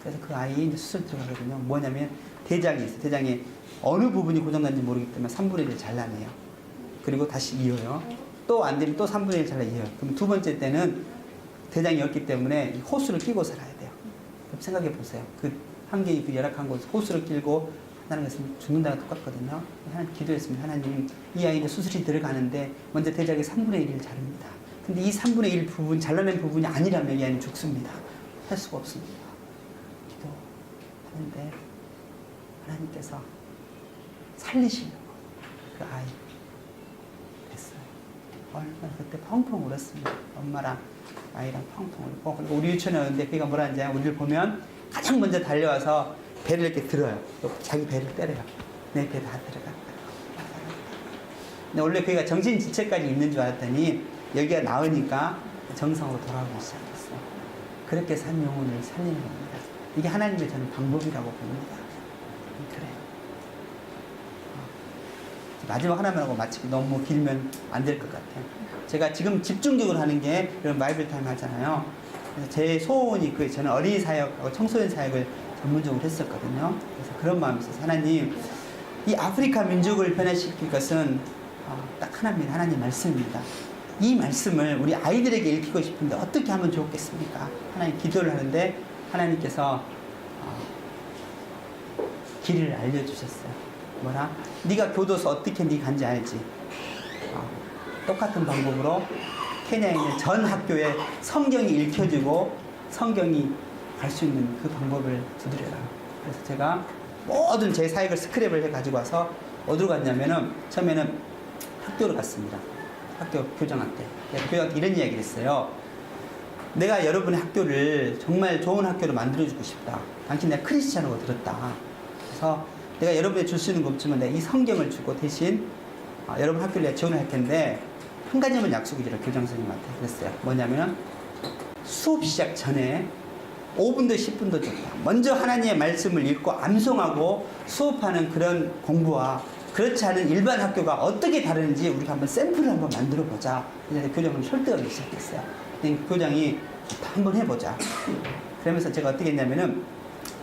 그래서 그 아이 이제 수술 들어가거든요. 뭐냐면 대장이 있어요. 대장에 어느 부분이 고장난지 모르기 때문에 3분의 1을 잘라내요. 그리고 다시 이어요. 또 안 되면 또 3분의 1 잘라 이어요. 그럼 두 번째 때는 대장이 없기 때문에 호수를 끼고 살아야 돼요. 그럼 생각해 보세요. 그 환경이 그 열악한 곳 호수를 끼고 한다는 것은 죽는다가 똑같거든요. 하나님 기도했습니다. 하나님, 이 아이는 수술이 들어가는데 먼저 대장의 3분의 1을 자릅니다. 근데 이 3분의 1 부분, 잘라낸 부분이 아니라면 이 아이는 죽습니다. 할 수가 없습니다. 기도하는데 하나님께서 살리시려고 그 아이 됐어요. 얼마나 그때 펑펑 울었습니다. 엄마랑 아이랑 펑펑 울고. 그리고 우리 유치원에 오는데 그가 뭐라 하는지 우리를 보면 가장 먼저 달려와서 배를 이렇게 들어요. 자기 배를 때려요. 내 배 다 들어간다. 근데 원래 그가 정신지체까지 있는 줄 알았더니 여기가 나으니까 정상으로 돌아오기 시작했어요. 그렇게 해서 한 영혼을 살리는 겁니다. 이게 하나님의 저는 방법이라고 봅니다. 그래요. 마지막 하나만 하고 마치기 너무 길면 안 될 것 같아요. 제가 지금 집중적으로 하는 게 이런 바이블 타임 하잖아요. 그래서 제 소원이 저는 어린이 사역하고 청소년 사역을 전문적으로 했었거든요. 그래서 그런 마음이 있어서 하나님, 이 아프리카 민족을 변화시킬 것은 딱 하나입니다. 하나님 말씀입니다. 이 말씀을 우리 아이들에게 읽히고 싶은데 어떻게 하면 좋겠습니까? 하나님 기도를 하는데 하나님께서 길을 알려주셨어요. 뭐라? 네가 교도소 어떻게 네 간지 알지? 똑같은 방법으로 케냐에 있는 전 학교에 성경이 읽혀지고 성경이 갈 수 있는 그 방법을 두드려라. 그래서 제가 모든 제 사역을 스크랩을 해 가지고 와서 어디로 갔냐면은 처음에는 학교로 갔습니다. 학교 교장한테. 교장한테 이런 이야기를 했어요. 내가 여러분의 학교를 정말 좋은 학교로 만들어주고 싶다. 당신 내가 크리스찬으로 들었다. 그래서 내가 여러분에 줄 수 있는 거 없지만 내가 이 성경을 주고 대신 여러분 학교를 내가 지원을 할 텐데 한 가지만 약속을 드려 교장 선생님한테 그랬어요. 뭐냐면은 수업 시작 전에 5분도 10분도 좋다. 먼저 하나님의 말씀을 읽고 암송하고 수업하는 그런 공부와 그렇지 않은 일반 학교가 어떻게 다른지 우리가 한번 샘플을 한번 만들어 보자. 그래서 교장은 설득하기 시작했어요. 교장이 한번 해보자. 그러면서 제가 어떻게 했냐면은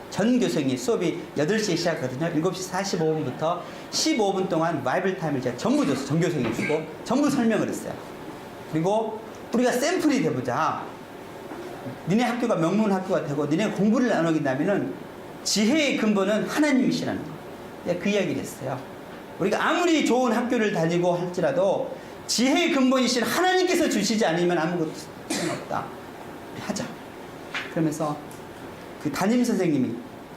전 교생이 수업이 8시에 시작하거든요. 7시 45분부터 15분 동안 바이블 타임을 제가 전부 줬어요. 전 교생이 주고 전부 설명을 했어요. 그리고 우리가 샘플이 돼보자. 니네 학교가 명문 학교가 되고 니네 공부를 나누긴다면은 지혜의 근본은 하나님이시라는 거. 그 이야기를 했어요. 우리가 아무리 좋은 학교를 다니고 할지라도 지혜의 근본이신 하나님께서 주시지 않으면 아무것도 없다. 하자. 그러면서 그 담임 선생님이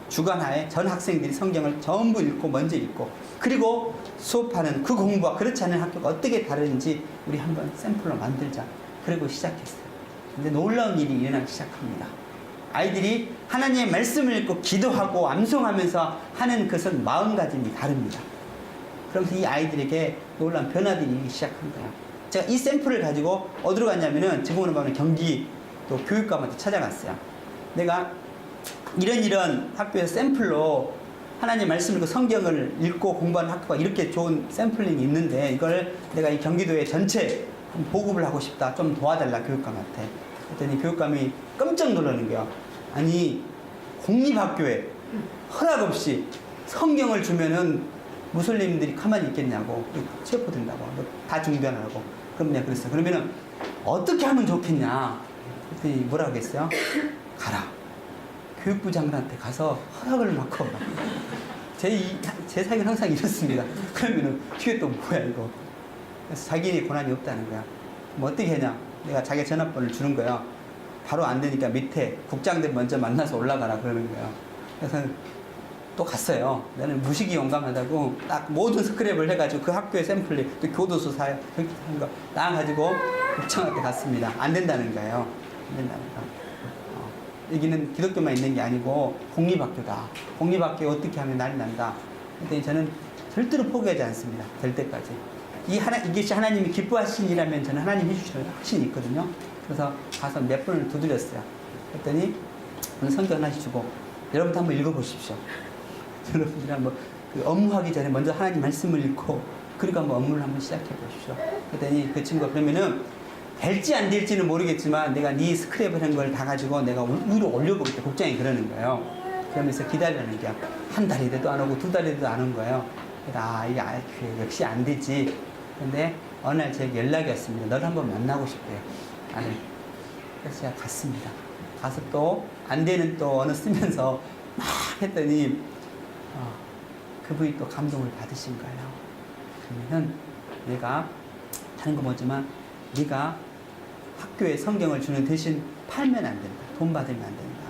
주관하에 전 학생들이 성경을 전부 읽고 먼저 읽고 그리고 수업하는 그 공부와 그렇지 않은 학교가 어떻게 다른지 우리 한번 샘플로 만들자. 그리고 시작했어요. 근데 놀라운 일이 일어나기 시작합니다. 아이들이 하나님의 말씀을 읽고 기도하고 암송하면서 하는 것은 마음가짐이 다릅니다. 그러면서 이 아이들에게 놀라운 변화들이 일기 시작한 거예요. 제가 이 샘플을 가지고 어디로 갔냐면은 지금으로 보면 경기 또 교육감한테 찾아갔어요. 내가 이런 학교에서 샘플로 하나님 말씀을 읽고 성경을 읽고 공부하는 학교가 이렇게 좋은 샘플링이 있는데 이걸 내가 이 경기도에 전체 보급을 하고 싶다. 좀 도와달라 교육감한테. 그랬더니 교육감이 깜짝 놀라는 거야. 아니 공립학교에 허락 없이 성경을 주면은 무슬림들이 가만히 있겠냐고 체포된다고 다 중단하라고. 그럼 내가 그랬어요. 그러면은 어떻게 하면 좋겠냐. 그랬더니 뭐라고 했어요? 가라. 교육부 장관한테 가서 허락을 맡고 오라. 제 사역은 항상 이렇습니다. 그러면은 이게 또 뭐야 이거. 그래서 자기네 권한이 없다는 거야. 뭐 어떻게 하냐. 내가 자기 전화번호를 주는 거야. 바로 안 되니까 밑에 국장들 먼저 만나서 올라가라 그러는 거야. 그래서 또 갔어요. 나는 무식이 용감하다고 딱 모든 스크랩을 해가지고 그 학교의 샘플리 또 교도소 사역 그렇게 하는 거 나가지고 국장한테 갔습니다. 안 된다는 거예요. 안 된다는 거. 여기는 기독교만 있는 게 아니고 공립학교다. 공립학교에 어떻게 하면 난리 난다. 그랬더니 저는 절대로 포기하지 않습니다. 될 때까지. 이것이 하나님이 기뻐하신 일이라면 저는 하나님 해주시는 확신이 있거든요. 그래서 가서 몇 번을 두드렸어요. 그랬더니 성경 하나씩 주고 여러분도 한번 읽어보십시오. 여러분들이 한번 업무하기 전에 먼저 하나님 말씀을 읽고 그리고 한번 업무를 한번 시작해 보십시오. 그랬더니 그 친구가 그러면은 될지 안 될지는 모르겠지만 내가 네 스크랩을 한 걸 다 가지고 내가 위로 올려보겠다. 국장이 그러는 거예요. 그러면서 기다리는 게 한 달이 돼도 안 오고 두 달이 돼도 안 온 거예요. 이게 역시 안 되지. 근데 어느 날 제게 연락이 왔습니다. 너를 한번 만나고 싶대요. 그래서 제가 갔습니다. 가서 또 안 되는 또 언어 쓰면서 막 했더니 그분이 또 감동을 받으신 거예요. 그러면은 내가 다른 거 뭐지만 네가 학교에 성경을 주는 대신 팔면 안 된다. 돈 받으면 안 된다.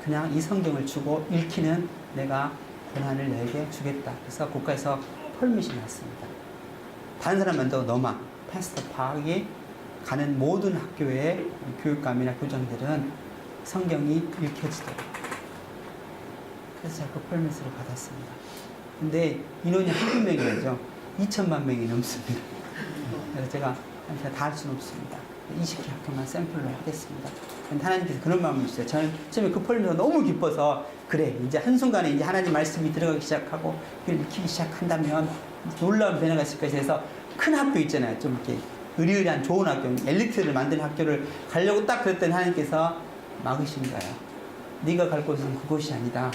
그냥 이 성경을 주고 읽히는 내가 권한을 너에게 주겠다. 그래서 국가에서 펄밋이 났습니다. 다른 사람 만나고 너만 패스터 파악이 가는 모든 학교의 교육감이나 교장들은 성경이 읽혀지도록. 그래서 제가 그 펄밋을 받았습니다. 근데 인원이 한두 명이죠. 2천만 명이 넘습니다. 그래서 제가 다 할 수는 없습니다. 20개 학교만 샘플로 하겠습니다. 근데 하나님께서 그런 마음을 주세요. 저는 처음에 그 펄밋이 너무 기뻐서 그래 이제 한순간에 이제 하나님 말씀이 들어가기 시작하고 그걸 읽히기 시작한다면 놀라운 변화가 있을 것이다 해서 큰 학교 있잖아요. 좀 이렇게 의리의리한 좋은 학교, 엘리트를 만드는 학교를 가려고 딱 그랬더니 하나님께서 막으신 거예요. 네가 갈 곳은 그곳이 아니다.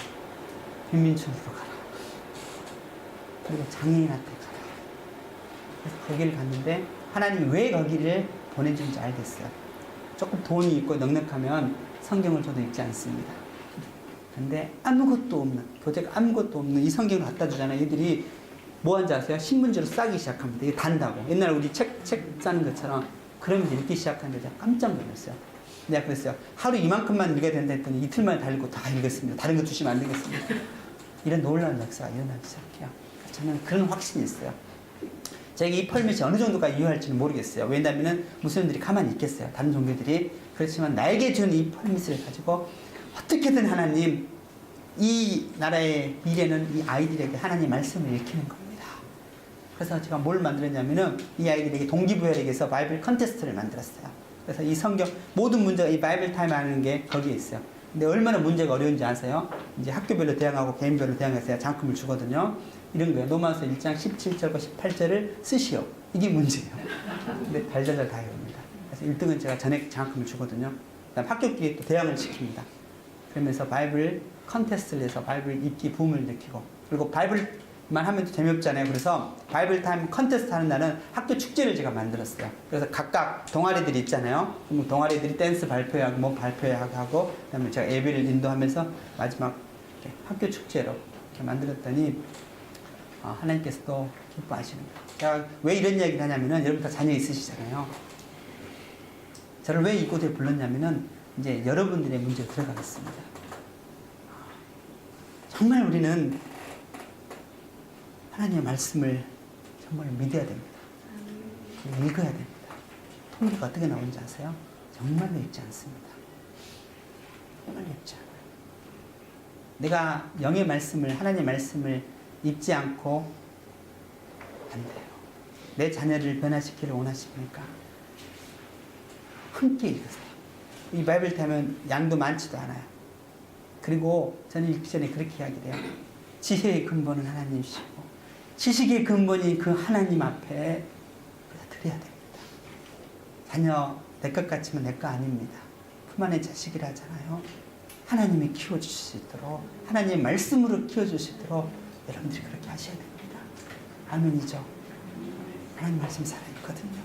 빈민촌으로 가라. 그리고 장애인한테 가라. 그래서 거기를 갔는데 하나님이 왜 거기를 보내준지 알겠어요. 조금 돈이 있고 넉넉하면 성경을 저도 읽지 않습니다. 근데 아무것도 없는, 도저히 아무것도 없는 이 성경을 갖다 주잖아요. 얘들이 뭐 하는지 아세요? 신문지로 싸기 시작합니다. 이게 단다고. 옛날에 우리 책 싸는 것처럼 그러면서 읽기 시작하는데 제가 깜짝 놀랐어요. 내가 그랬어요. 하루 이만큼만 읽어야 된다 했더니 이틀 만에 다 읽고 다 읽었습니다. 다른 거 주시면 안 되겠습니다. 이런 놀라운 역사가 일어나기 시작해요. 저는 그런 확신이 있어요. 제가 이 펄밋이 어느 정도까지 유효할지는 모르겠어요. 왜냐하면 무슬림들이 가만히 있겠어요. 다른 종교들이. 그렇지만 나에게 준 이 펄밋을 가지고 어떻게든 하나님 이 나라의 미래는 이 아이들에게 하나님 말씀을 읽히는 겁니다. 그래서 제가 뭘 만들었냐면은 이 아이들에게 동기부여에게서 바이블 컨테스트를 만들었어요. 그래서 이 성경 모든 문제가 이 바이블 타임 하는 게 거기에 있어요. 근데 얼마나 문제가 어려운지 아세요? 이제 학교별로 대항하고 개인별로 대항해서 장품을 주거든요. 이런 거예요. 로마서 1장 17절과 18절을 쓰시오. 이게 문제예요. 근데 달달달 다 해옵니다. 그래서 1등은 제가 전액 장학금을 주거든요. 그다음 학교끼리 또 대항을 시킵니다. 그러면서 바이블 컨테스트를 해서 바이블 읽기 붐을 일으키고, 그리고 바이블만 하면 재미없잖아요. 그래서 바이블 타임 컨테스트 하는 날은 학교 축제를 제가 만들었어요. 그래서 각각 동아리들이 있잖아요. 그럼 동아리들이 댄스 발표하고 뭐 발표하고, 그다음에 제가 예배를 인도하면서 마지막 이렇게 학교 축제로 이렇게 만들었더니 하나님께서도 기뻐하시는 거예요. 제가 왜 이런 이야기를 하냐면은 여러분 다 자녀 있으시잖아요. 저를 왜 이곳에 불렀냐면은 이제 여러분들의 문제로 들어가겠습니다. 정말 우리는 하나님의 말씀을 정말 믿어야 됩니다. 읽어야 됩니다. 통계가 어떻게 나오는지 아세요? 정말로 읽지 않습니다. 정말로 읽지 않아요. 내가 영의 말씀을, 하나님의 말씀을 읽지 않고 안 돼요. 내 자녀를 변화시키기를 원하십니까? 함께 읽으세요. 이 바이블 타임은 양도 많지도 않아요. 그리고 저는 읽기 전에 그렇게 이야기를 해요. 지혜의 근본은 하나님이시고 지식의 근본이 그 하나님 앞에 드려야 됩니다. 자녀 내 것 같지만 내 거 아닙니다. 품 안의 자식이라 하잖아요. 하나님이 키워주실 수 있도록, 하나님의 말씀으로 키워줄 수 있도록 여러분들이 그렇게 하셔야 됩니다. 아멘이죠. 하나님 말씀 살아있거든요.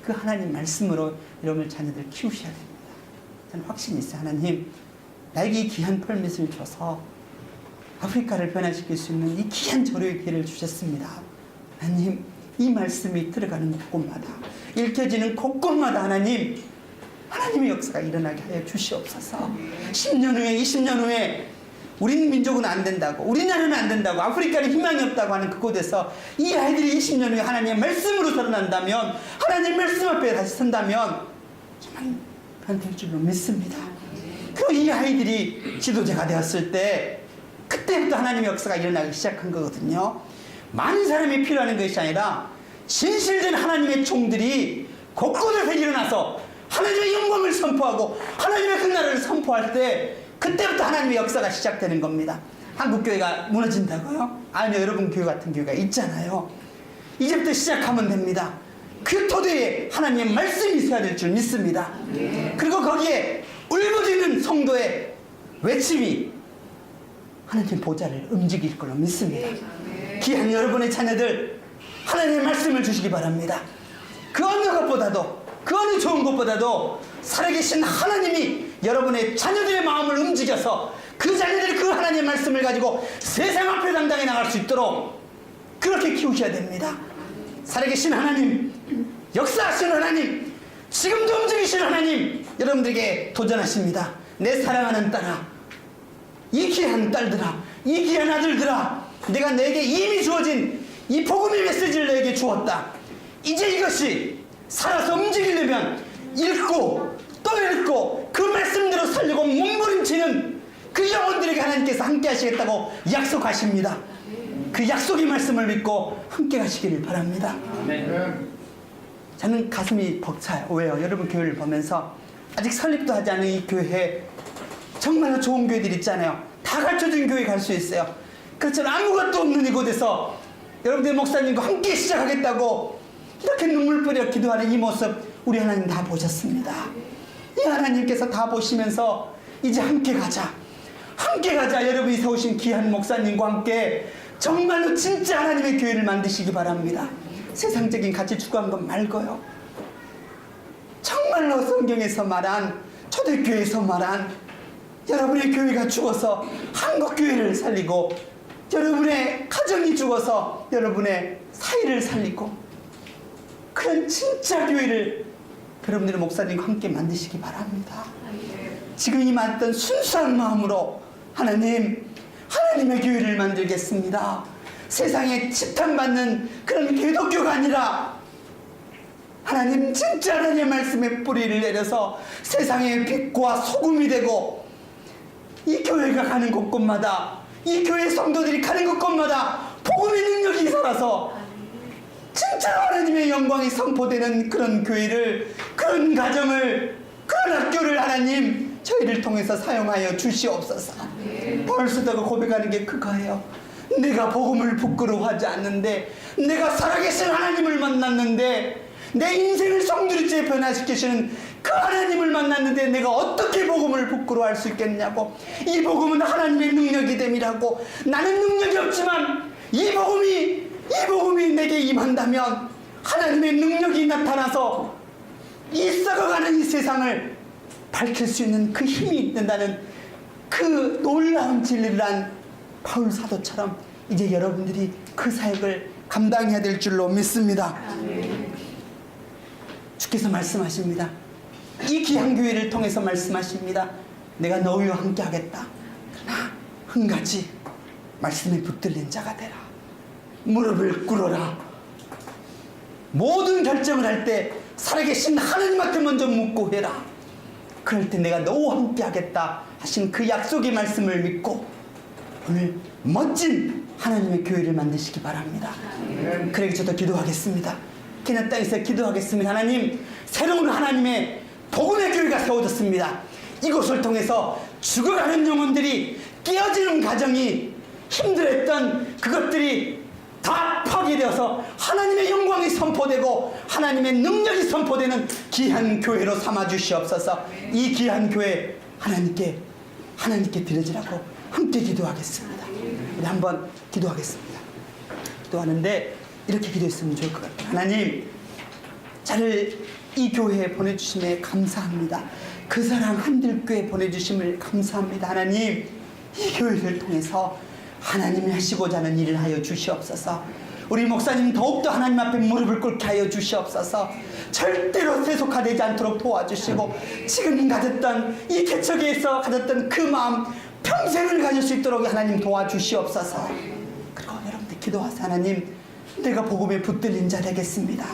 그 하나님 말씀으로 여러분의 자녀들 키우셔야 됩니다. 저는 확신이 있어요. 하나님, 나에게 이 귀한 펄밋을 줘서 아프리카를 변화시킬 수 있는 이 귀한 조류의 기회를 주셨습니다. 하나님, 이 말씀이 들어가는 곳곳마다, 읽혀지는 곳곳마다 하나님, 하나님의 역사가 일어나게 하여 주시옵소서. 10년 후에, 20년 후에 우리 민족은 안 된다고, 우리나라는 안 된다고, 아프리카는 희망이 없다고 하는 그곳에서 이 아이들이 20년 후에 하나님의 말씀으로 살아난다면, 하나님의 말씀 앞에 다시 선다면 정말 변될 줄로 믿습니다. 그리고 이 아이들이 지도자가 되었을 때 그때부터 하나님의 역사가 일어나기 시작한 거거든요. 많은 사람이 필요한 것이 아니라 진실된 하나님의 종들이 곳곳에서 일어나서 하나님의 영광을 선포하고 하나님의 그 나라를 선포할 때 그때부터 하나님의 역사가 시작되는 겁니다. 한국교회가 무너진다고요? 아니요, 여러분 교회 같은 교회가 있잖아요. 이제부터 시작하면 됩니다. 그 토대에 하나님의 말씀이 있어야 될 줄 믿습니다. 그리고 거기에 울부짖는 성도의 외침이 하나님 보좌를 움직일 걸로 믿습니다. 귀한 여러분의 자녀들, 하나님의 말씀을 주시기 바랍니다. 그 어느 것보다도, 그 어느 좋은 것보다도 살아계신 하나님이 여러분의 자녀들의 마음을 움직여서 그 자녀들이 그 하나님의 말씀을 가지고 세상 앞에 당당히 나갈 수 있도록 그렇게 키우셔야 됩니다. 살아계신 하나님, 역사하시는 하나님, 지금도 움직이시는 하나님, 여러분들에게 도전하십니다. 내 사랑하는 딸아, 이 귀한 딸들아, 이 귀한 아들들아, 내가 내게 이미 주어진 이 복음의 메시지를 내게 주었다. 이제 이것이 살아서 움직이려면 읽고 또 읽고 그 말씀대로 살려고 몸부림치는 그 영혼들에게 하나님께서 함께 하시겠다고 약속하십니다. 그 약속의 말씀을 믿고 함께 가시기를 바랍니다. 저는 가슴이 벅차요. 왜요? 여러분 교회를 보면서 아직 설립도 하지 않은 이 교회에 정말로 좋은 교회들 있잖아요. 다 갖춰진 교회 갈 수 있어요. 그렇지만 아무것도 없는 이곳에서 여러분들 목사님과 함께 시작하겠다고 이렇게 눈물 뿌려 기도하는 이 모습 우리 하나님 다 보셨습니다. 이 하나님께서 다 보시면서 이제 함께 가자. 함께 가자. 여러분이 세우신 귀한 목사님과 함께 정말로 진짜 하나님의 교회를 만드시기 바랍니다. 세상적인 가치 추구한 것 말고요. 정말로 성경에서 말한 초대교회에서 말한 여러분의 교회가 죽어서 한국교회를 살리고 여러분의 가정이 죽어서 여러분의 사회를 살리고 그런 진짜 교회를 여러분들의 목사님과 함께 만드시기 바랍니다. 지금 임했던 순수한 마음으로 하나님의 교회를 만들겠습니다. 세상에 지탄받는 그런 기독교가 아니라 하나님 진짜 하나님의 말씀에 뿌리를 내려서 세상의 빛과 소금이 되고 이 교회가 가는 곳곳마다 이 교회 성도들이 가는 곳곳마다 복음의 능력이 살아서 진짜 하나님의 영광이 선포되는 그런 교회를, 그런 가정을, 그런 학교를 하나님 저희를 통해서 사용하여 주시옵소서. 벌써다가 고백하는 게 그거예요. 내가 복음을 부끄러워하지 않는데, 내가 살아계신 하나님을 만났는데, 내 인생을 성두리째 변화시키시는 그 하나님을 만났는데 내가 어떻게 복음을 부끄러워할 수 있겠냐고. 이 복음은 하나님의 능력이 됨이라고. 나는 능력이 없지만 이 복음이 내게 임한다면 하나님의 능력이 나타나서 이 썩어가는 이 세상을 밝힐 수 있는 그 힘이 있다는 그 놀라운 진리를 한 바울 사도처럼 이제 여러분들이 그 사역을 감당해야 될 줄로 믿습니다. 주께서 말씀하십니다. 이 귀한 교회를 통해서 말씀하십니다. 내가 너희와 함께 하겠다. 그러나 한 가지, 말씀에 붙들린 자가 되라. 무릎을 꿇어라. 모든 결정을 할 때 살아계신 하나님한테 먼저 묻고 해라. 그럴 때 내가 너와 함께 하겠다 하신 그 약속의 말씀을 믿고 오늘 멋진 하나님의 교회를 만드시기 바랍니다. 그러기 저도 기도하겠습니다. 캐나다 땅에서 기도하겠습니다. 하나님, 새로운 하나님의 복음의 교회가 세워졌습니다. 이곳을 통해서 죽어가는 영혼들이, 깨어지는 가정이, 힘들었던 그것들이 다 파괴되어서 하나님의 영광이 선포되고 하나님의 능력이 선포되는 귀한 교회로 삼아 주시옵소서. 이 귀한 교회 하나님께 드려지라고 함께 기도하겠습니다. 우리 한번 기도하겠습니다. 기도하는데 이렇게 기도했으면 좋을 것 같아요. 하나님, 저를 이 교회에 보내주심에 감사합니다. 그 사랑 한들교회 보내주심을 감사합니다. 하나님, 이 교회를 통해서 하나님이 하시고자 하는 일을 하여 주시옵소서. 우리 목사님 더욱더 하나님 앞에 무릎을 꿇게 하여 주시옵소서. 절대로 세속화되지 않도록 도와주시고 지금 가졌던 이 개척에서 가졌던 그 마음 평생을 가질 수 있도록 하나님 도와주시옵소서. 그리고 여러분들 기도하세요. 하나님, 내가 복음에 붙들린 자 되겠습니다.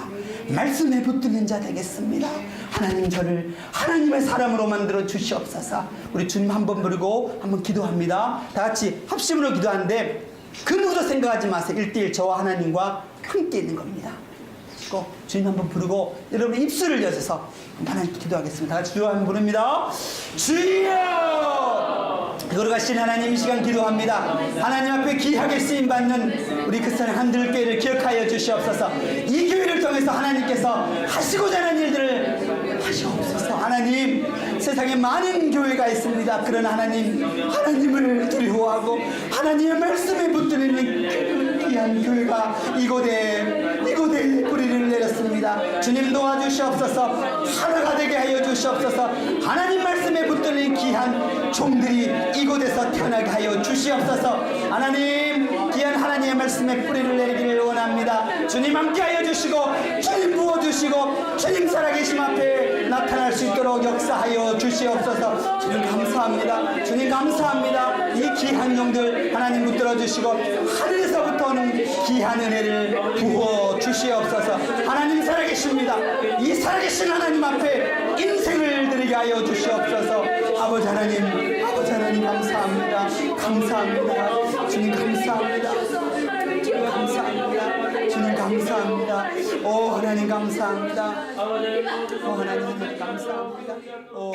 말씀에 붙들린 자 되겠습니다. 하나님, 저를 하나님의 사람으로 만들어 주시옵소서. 우리 주님 한번 부르고 한번 기도합니다. 다 같이 합심으로 기도하는데 그 누구도 생각하지 마세요. 1:1 저와 하나님과 함께 있는 겁니다. 그리고 주님 한번 부르고 여러분 입술을 여셔서 하나님 기도하겠습니다. 다 같이 주여 한번 부릅니다. 주여! 걸어가신 하나님, 이 시간 기도합니다. 하나님 앞에 귀하게 쓰임받는 우리 그 사랑 한들교회를 기억하여 주시옵소서. 이 교회를 통해서 하나님께서 하시고자 하는 일들을 하시옵소서. 하나님, 세상에 많은 교회가 있습니다. 그러나 하나님을 두려워하고 하나님의 말씀에 붙들리는 귀한 교회가 이곳에 뿌리를 내렸습니다. 주님 도와주시옵소서. 하나가 되게 하여 주시옵소서. 하나님 말씀에 붙들린 귀한 종들이 이곳에서 태어나게 하여 주시옵소서. 하나님, 귀한 하나님의 말씀에 뿌리를 내리기를 원합니다. 주님 함께 하여 주시고 주님 부어주시고 주님 살아계심 앞에 나타날 수 있도록 역사하여 주시옵소서. 주님 감사합니다. 주님 감사합니다. 이 귀한 종들 하나님 붙들어 주시고 하늘에서부터 오는 귀한 은혜를 부어 주시옵소서. 하나님 살아계십니다. 이 살아계신 하나님 앞에 인생을 드리게 하여 주시옵소서. 아버지 하나님 감사합니다. 감사합니다. 주님 감사합니다. 감사합니다. 주님 감사합니다. 오 하나님 감사합니다. 오 하나님 감사합니다. 오